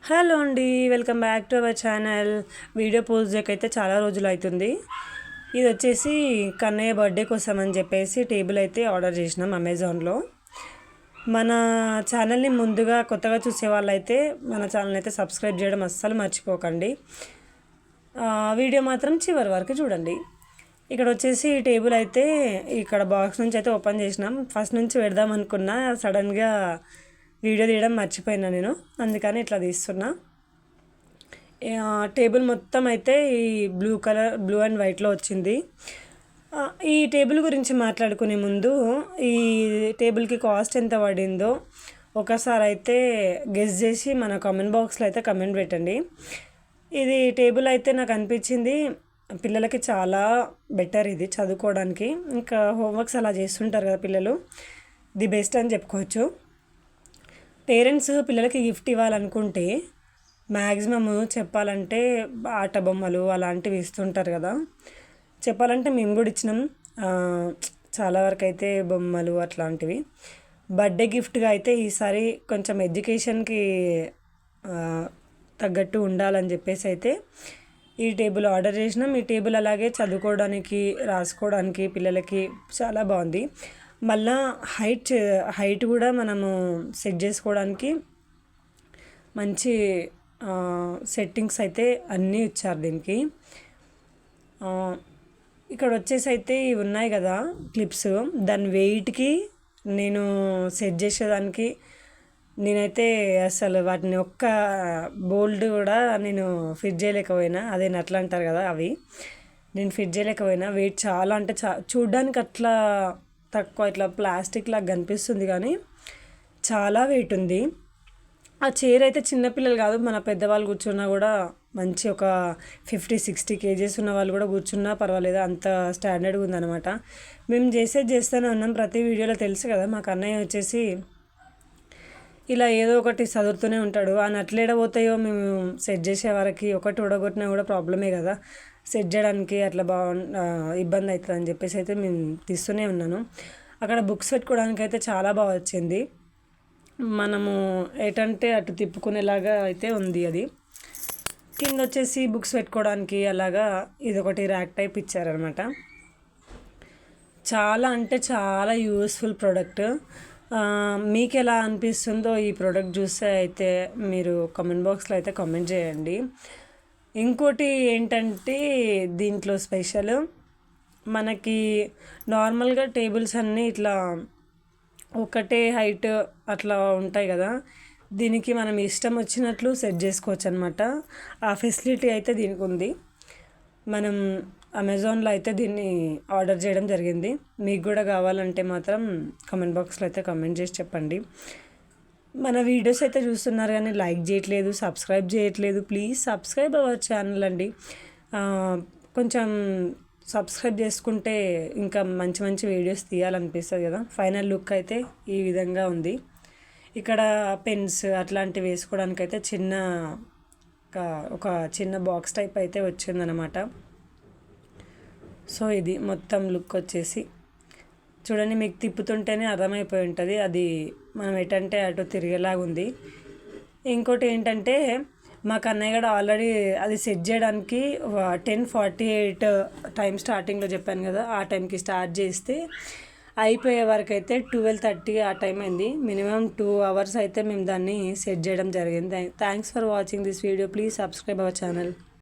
Hello అండి, welcome back to our channel. Video post చేయకైతే చాలా రోజులు అవుతుంది. ఇది వచ్చేసి కన్నయ్య బర్త్డే కోసం అని చెప్పేసి టేబుల్ అయితే ఆర్డర్ చేసినాం అమెజాన్లో. మన ఛానల్ని ముందుగా కొత్తగా చూసే వాళ్ళైతే మన ఛానల్ అయితే సబ్స్క్రైబ్ చేయడం అస్సలు మర్చిపోకండి. వీడియో మాత్రం చివరి వరకు చూడండి. ఇక్కడ వచ్చేసి ఈ టేబుల్ అయితే ఇక్కడ బాక్స్ నుంచి అయితే ఓపెన్ చేసినాం. ఫస్ట్ నుంచి పెడదాం అనుకున్నా, సడన్గా వీడియో తీయడం మర్చిపోయినా నేను, అందుకని ఇట్లా తీస్తున్నా. టేబుల్ మొత్తం అయితే ఈ బ్లూ అండ్ వైట్లో వచ్చింది. ఈ టేబుల్ గురించి మాట్లాడుకునే ముందు ఈ టేబుల్కి కాస్ట్ ఎంత పడిందో ఒకసారి అయితే గెస్ చేసి మన కామెంట్ బాక్స్లో అయితే కమెంట్ పెట్టండి. ఇది టేబుల్ అయితే నాకు అనిపించింది పిల్లలకి చాలా బెటర్, ఇది చదువుకోవడానికి, ఇంకా హోంవర్క్స్ అలా చేస్తుంటారు కదా పిల్లలు, ది బెస్ట్ అని చెప్పుకోవచ్చు. పేరెంట్స్ పిల్లలకి గిఫ్ట్ ఇవ్వాలనుకుంటే మ్యాక్సిమమ్ చెప్పాలంటే ఆట బొమ్మలు అలాంటివి ఇస్తుంటారు కదా. చెప్పాలంటే మేము కూడా ఇచ్చినాం చాలా వరకు అయితే బొమ్మలు అట్లాంటివి. బర్త్డే గిఫ్ట్గా అయితే ఈసారి కొంచెం ఎడ్యుకేషన్కి తగ్గట్టు ఉండాలని చెప్పేసి అయితే ఈ టేబుల్ ఆర్డర్ చేసినాం. ఈ టేబుల్ అలాగే చదువుకోవడానికి రాసుకోవడానికి పిల్లలకి చాలా బాగుంది. మళ్ళా హైట్ కూడా మనము సెట్ చేసుకోవడానికి మంచి సెట్టింగ్స్ అయితే అన్నీ ఇచ్చారు దీనికి. ఇక్కడ వచ్చేసి అయితే ఇవి ఉన్నాయి కదా క్లిప్స్, దాని వెయిట్కి నేను సెట్ చేసేదానికి నేనైతే అసలు వాటిని ఒక్క బోల్డ్ కూడా నేను ఫిట్ చేయలేకపోయినా. అదే నట్లు అంటారు కదా, అవి నేను ఫిట్ చేయలేకపోయినా. వెయిట్ చాలా అంటే చూడ్డానికి అట్లా తక్కువ ఇట్లా ప్లాస్టిక్ లాగా కనిపిస్తుంది కానీ చాలా వెయిట్ ఉంది. ఆ చైర్ అయితే చిన్నపిల్లలు కాదు, మన పెద్దవాళ్ళు కూర్చున్నా కూడా మంచి ఒక 50-60 kgs ఉన్న వాళ్ళు కూడా కూర్చున్నా పర్వాలేదు, అంత స్టాండర్డ్గా ఉందన్నమాట. మేము చేస్తూనే ఉన్నాం, ప్రతి వీడియోలో తెలుసు కదా. మాకు అన్నయ్య వచ్చేసి ఇలా ఏదో ఒకటి చదువుతూనే ఉంటాడు. ఆ నట్లు ఎడబోతాయో మేము సెట్ చేసే వరకు ఒకటి ఉడగొట్టినా కూడా ప్రాబ్లమే కదా, సెట్ చేయడానికి అట్లా ఇబ్బంది అవుతుంది అని చెప్పేసి అయితే మేము తీస్తూనే ఉన్నాను. అక్కడ బుక్స్ పెట్టుకోవడానికి అయితే చాలా బాగా వచ్చింది, మనము ఎటంటే అటు తిప్పుకునేలాగా అయితే ఉంది. అది కింద వచ్చేసి బుక్స్ పెట్టుకోవడానికి అలాగా ఇదొకటి ర్యాక్ టైప్ ఇచ్చారనమాట. చాలా అంటే చాలా యూస్ఫుల్ ప్రోడక్ట్. మీకు ఎలా అనిపిస్తుందో ఈ ప్రోడక్ట్ చూస్తే అయితే మీరు కామెంట్ బాక్స్లో అయితే కామెంట్ చేయండి. ఇంకోటి ఏంటంటే దీంట్లో స్పెషల్, మనకి నార్మల్గా టేబుల్స్ అన్నీ ఇట్లా ఒకటే హైట్ అట్లా ఉంటాయి కదా, దీనికి మనం ఇష్టం వచ్చినట్లు సెట్ చేసుకోవచ్చు అనమాట. ఆ ఫెసిలిటీ అయితే దీనికి ఉంది. మనం అమెజాన్లో అయితే దీన్ని ఆర్డర్ చేయడం జరిగింది. మీకు కూడా కావాలంటే మాత్రం కామెంట్ బాక్స్లో అయితే కామెంట్ చేసి చెప్పండి. మన వీడియోస్ అయితే చూస్తున్నారు కానీ లైక్ చేయట్లేదు, సబ్స్క్రైబ్ చేయట్లేదు. ప్లీజ్ సబ్స్క్రైబ్ అవర్ ఛానల్ అండి. కొంచెం సబ్స్క్రైబ్ చేసుకుంటే ఇంకా మంచి మంచి వీడియోస్ తీయాలనిపిస్తుంది కదా. ఫైనల్ లుక్ అయితే ఈ విధంగా ఉంది. ఇక్కడ పెన్స్ అట్లాంటివి వేసుకోవడానికి అయితే ఒక చిన్న బాక్స్ టైప్ అయితే వచ్చిందనమాట. సో ఇది మొత్తం లుక్ వచ్చేసి చూడండి, మీకు తిప్పుతుంటేనే అర్థమైపోయి ఉంటుంది అది మనం ఎటంటే అటు తిరిగేలాగా ఉంది. ఇంకోటి ఏంటంటే మా కన్నయ్య కూడా ఆల్రెడీ అది సెట్ చేయడానికి 10:48 టైం స్టార్టింగ్లో చెప్పాను కదా, ఆ టైంకి స్టార్ట్ చేస్తే అయిపోయే వరకు అయితే 12:30 ఆ టైం అయింది. మినిమం 2 hours అయితే మేము దాన్ని సెట్ చేయడం జరిగింది. Thanks for watching this video. Please subscribe our channel.